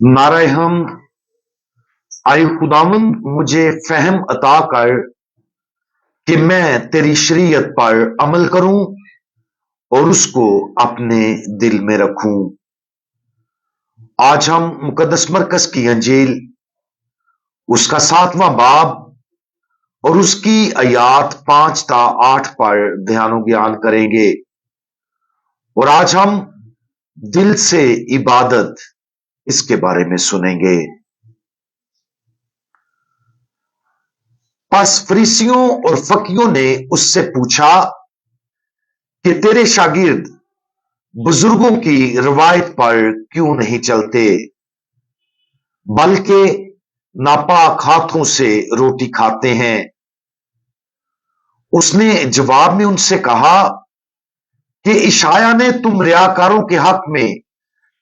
नारे हम आए खुदावंद मुझे फहम अता कर कि मैं तेरी शरीयत पर अमल करूं और उसको अपने दिल में रखूं। आज हम मुकद्दस मरकज की अंजील उसका 7वां बाब और उसकी आयात 5 ता 8 पर ध्यानो ज्ञान करेंगे। और आज हम दिल से इबादत इसके बारे में सुनेंगे। बस फरीसियों और फकीयों ने उससे पूछा कि तेरे शागिर्द बुजुर्गों की रवायत पर क्यों नहीं चलते, बल्कि नापाक हाथों से रोटी खाते हैं। उसने जवाब में उनसे कहा कि इशाया ने तुम रियाकारों के हक में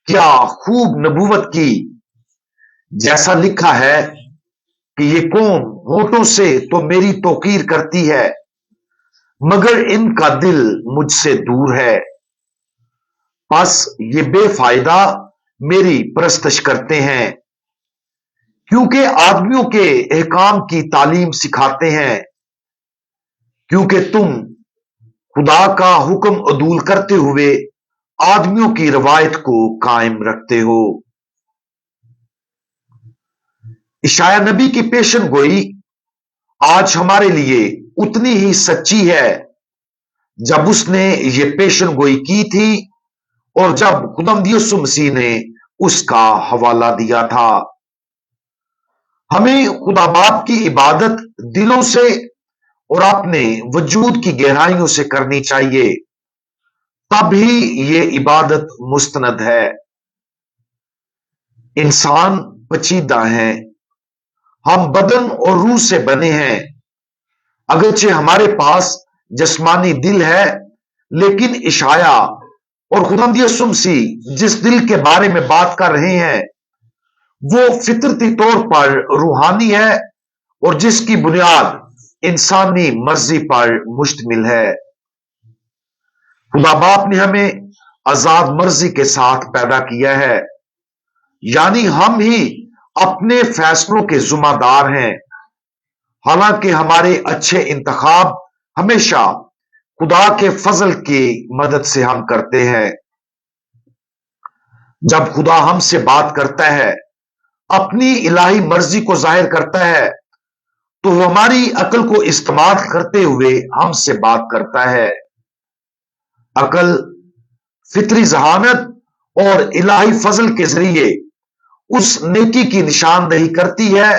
क्या खूब नबूवत की, जैसा लिखा है कि ये कौम होठों से तो मेरी तौकीर करती है, मगर इनका दिल मुझसे दूर है। बस ये बेफायदा मेरी परस्तश करते हैं, क्योंकि आदमियों के अहकाम की तालीम सिखाते हैं। क्योंकि तुम खुदा का हुक्म अदूल करते हुए आदमियों की रवायत को कायम रखते हो। इशाया नबी की पेशन गोई आज हमारे लिए उतनी ही सच्ची है जब उसने ये पेशन गोई की थी और जब खुदावंद यीशु मसीह ने उसका हवाला दिया था। हमें खुदा बाप की इबादत दिलों से और अपने वजूद की गहराइयों से करनी चाहिए, तभी ये इबादत मुस्तनद है। इंसान पचीदा है, हम बदन और रूह से बने हैं। अगरचे हमारे पास जिस्मानी दिल है, लेकिन इशाया और खुदावंद यीशु मसीह जिस दिल के बारे में बात कर रहे हैं वो फितरती तौर पर रूहानी है और जिसकी बुनियाद इंसानी मर्जी पर मुश्तमिल है। खुदा बाप ने हमें आजाद मर्जी के साथ पैदा किया है, यानी हम ही अपने फैसलों के जुम्मेदार हैं। हालांकि हमारे अच्छे इंतखाब हमेशा खुदा के फजल की मदद से हम करते हैं। जब खुदा हमसे बात करता है, अपनी इलाही मर्जी को जाहिर करता है, तो वो हमारी अकल को इस्तेमाल करते हुए हमसे बात करता है। अकल फितरी जहानत और इलाही फजल के जरिए उस नेकी की निशानदही करती है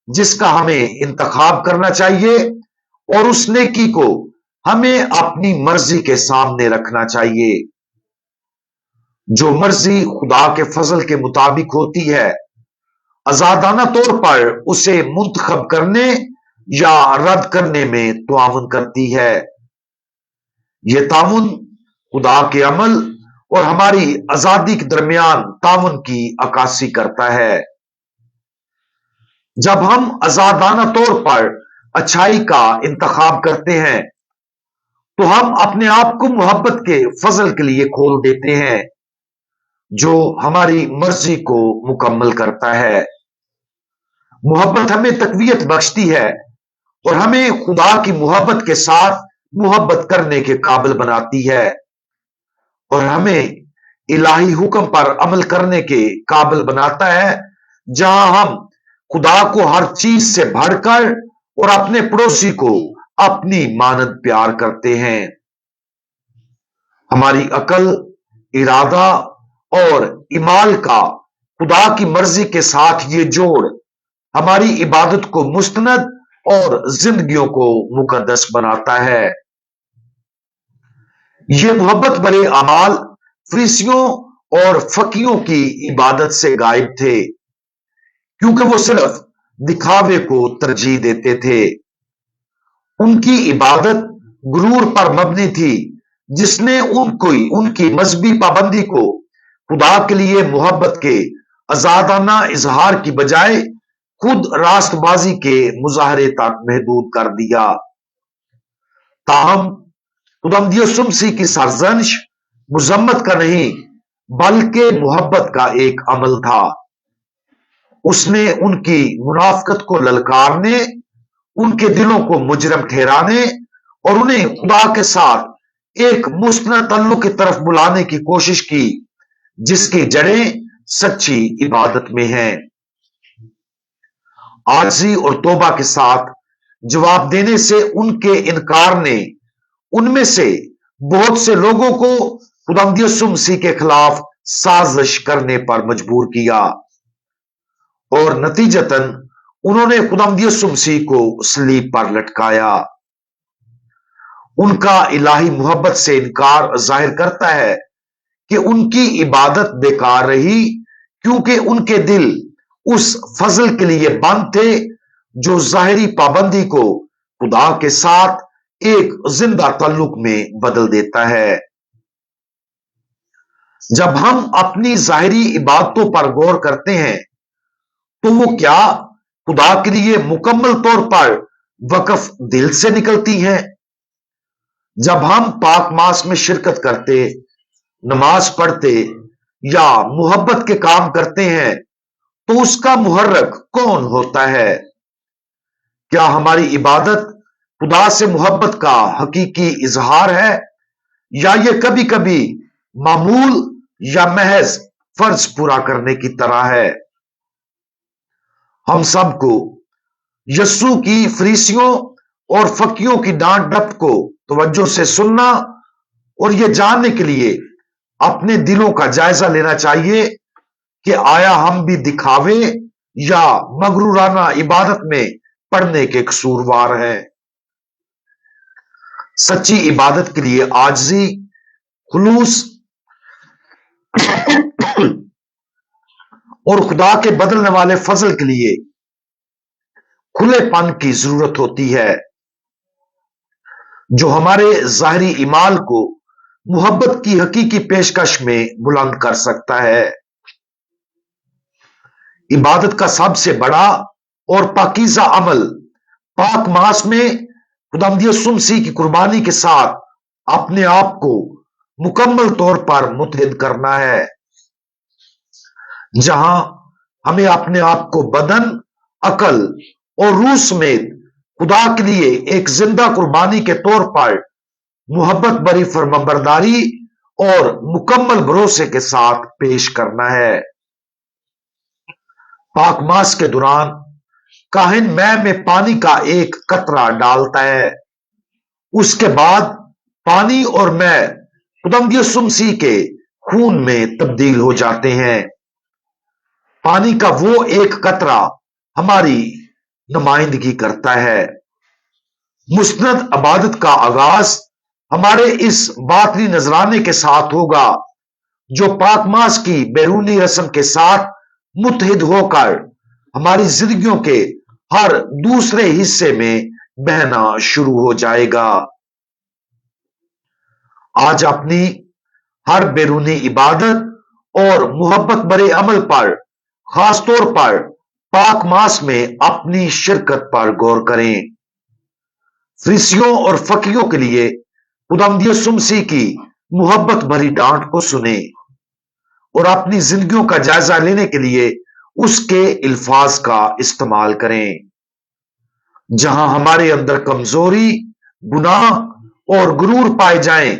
जिसका हमें इंतखाब करना चाहिए, और उस नेकी को हमें अपनी मर्जी के सामने रखना चाहिए। जो मर्जी खुदा के फजल के मुताबिक होती है, आजादाना तौर पर उसे मुंतखब करने या रद्द करने में ताउन करती है। यह ताउन खुदा के अमल और हमारी आजादी के दरमियान ताउन की अक्कासी करता है। जब हम आजादाना तौर पर अच्छाई का इंतखाब करते हैं, तो हम अपने आप को मोहब्बत के फजल के लिए खोल देते हैं, जो हमारी मर्जी को मुकम्मल करता है। मोहब्बत हमें तकवीयत बख्शती है और हमें खुदा की मोहब्बत के साथ मोहब्बत करने के काबिल बनाती है, और हमें इलाही हुक्म पर अमल करने के काबिल बनाता है, जहां हम खुदा को हर चीज से बढ़कर और अपने पड़ोसी को अपनी मानद प्यार करते हैं। हमारी अकल, इरादा और इमाल का खुदा की मर्जी के साथ ये जोड़ हमारी इबादत को मुस्तनद और जिंदगियों को मुकद्दस बनाता है। ये मोहब्बत भरे अमाल फरीसियों और फकीयों की इबादत से गायब थे, क्योंकि वो सिर्फ दिखावे को तरजीह देते थे। उनकी इबादत गुरूर पर मबनी थी, जिसने उनकी मजहबी पाबंदी को खुदा के लिए मोहब्बत के आजादाना इजहार की बजाय खुद रास्तबाजी के मुजाहरे तक महदूद कर दिया। ताहम खुदावंद यीशु मसीह की सरजनिश मुजम्मत का नहीं, बल्कि मोहब्बत का एक अमल था। اس نے ان کی منافقت کو للکارنے، ان کے دلوں کو مجرم ٹھہرانے اور انہیں خدا کے ساتھ ایک مستند تعلق کی طرف بلانے کی کوشش کی جس کی جڑیں سچی عبادت میں ہیں۔ عاجزی اور توبہ کے ساتھ جواب دینے سے ان کے انکار نے ان میں سے بہت سے لوگوں کو خداوند یسوع مسیح کے خلاف سازش کرنے پر مجبور کیا، اور نتیجتاً انہوں نے خداوند یسوع مسیح کو صلیب پر لٹکایا۔ ان کا الہی محبت سے انکار ظاہر کرتا ہے کہ ان کی عبادت بیکار رہی، کیونکہ ان کے دل اس فضل کے لیے بند تھے جو ظاہری پابندی کو خدا کے ساتھ ایک زندہ تعلق میں بدل دیتا ہے۔ جب ہم اپنی ظاہری عبادتوں پر غور کرتے ہیں تو وہ کیا خدا کے لیے مکمل طور پر وقف دل سے نکلتی ہیں؟ جب ہم پاک ماس میں شرکت کرتے، نماز پڑھتے یا محبت کے کام کرتے ہیں تو اس کا محرک کون ہوتا ہے؟ کیا ہماری عبادت خدا سے محبت کا حقیقی اظہار ہے یا یہ کبھی کبھی معمول یا محض فرض پورا کرنے کی طرح ہے؟ ہم سب کو یسوع کی فریسیوں اور فقیوں کی ڈانٹ ڈپٹ کو توجہ سے سننا اور یہ جاننے کے لیے اپنے دلوں کا جائزہ لینا چاہیے کہ آیا ہم بھی دکھاوے یا مغرورانہ عبادت میں پڑھنے کے قصوروار ہیں۔ سچی عبادت کے لیے عاجزی، خلوص اور خدا کے بدلنے والے فضل کے لیے کھلے پن کی ضرورت ہوتی ہے جو ہمارے ظاہری اعمال کو محبت کی حقیقی پیشکش میں بلند کر سکتا ہے۔ عبادت کا سب سے بڑا اور پاکیزہ عمل پاک ماس میں خداوند یسوع مسیح کی قربانی کے ساتھ اپنے آپ کو مکمل طور پر متحد کرنا ہے، جہاں ہمیں اپنے آپ کو بدن، عقل اور روح سمیت خدا کے لیے ایک زندہ قربانی کے طور پر محبت بری فرمانبرداری اور مکمل بھروسے کے ساتھ پیش کرنا ہے۔ پاک ماس کے دوران کاہن مے میں پانی کا ایک قطرہ ڈالتا ہے، اس کے بعد پانی اور مے خداوند یسوع مسیح کے خون میں تبدیل ہو جاتے ہیں۔ پانی کا وہ ایک قطرہ ہماری نمائندگی کرتا ہے۔ مستند عبادت کا آغاز ہمارے اس باطنی نذرانے کے ساتھ ہوگا جو پاک ماس کی بیرونی رسم کے ساتھ متحد ہو کر ہماری زندگیوں کے ہر دوسرے حصے میں بہنا شروع ہو جائے گا۔ آج اپنی ہر بیرونی عبادت اور محبت برے عمل پر، خاص طور پر پاک ماس میں اپنی شرکت پر غور کریں۔ فریسیوں اور فقیوں کے لیے خداوند یسوع مسیح کی محبت بھری ڈانٹ کو سنیں اور اپنی زندگیوں کا جائزہ لینے کے لیے اس کے الفاظ کا استعمال کریں۔ جہاں ہمارے اندر کمزوری، گناہ اور غرور پائے جائیں،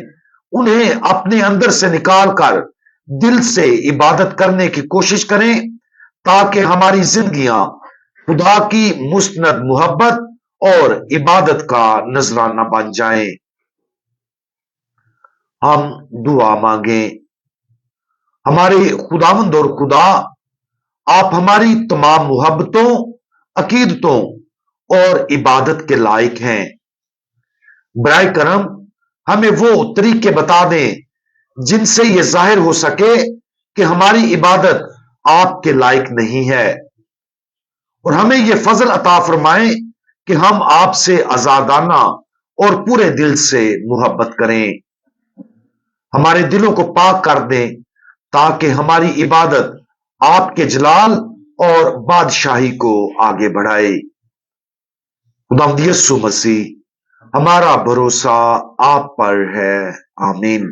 انہیں اپنے اندر سے نکال کر دل سے عبادت کرنے کی کوشش کریں تاکہ ہماری زندگیاں خدا کی مستند محبت اور عبادت کا نذرانہ بن جائیں۔ ہم دعا مانگیں۔ ہمارے خداوند اور خدا، آپ ہماری تمام محبتوں، عقیدتوں اور عبادت کے لائق ہیں۔ برائے کرم ہمیں وہ طریقے بتا دیں جن سے یہ ظاہر ہو سکے کہ ہماری عبادت آپ کے لائق نہیں ہے، اور ہمیں یہ فضل عطا فرمائیں کہ ہم آپ سے آزادانہ اور پورے دل سے محبت کریں۔ ہمارے دلوں کو پاک کر دیں تاکہ ہماری عبادت آپ کے جلال اور بادشاہی کو آگے بڑھائے۔ خداوند یسوع مسیح، ہمارا بھروسہ آپ پر ہے۔ آمین۔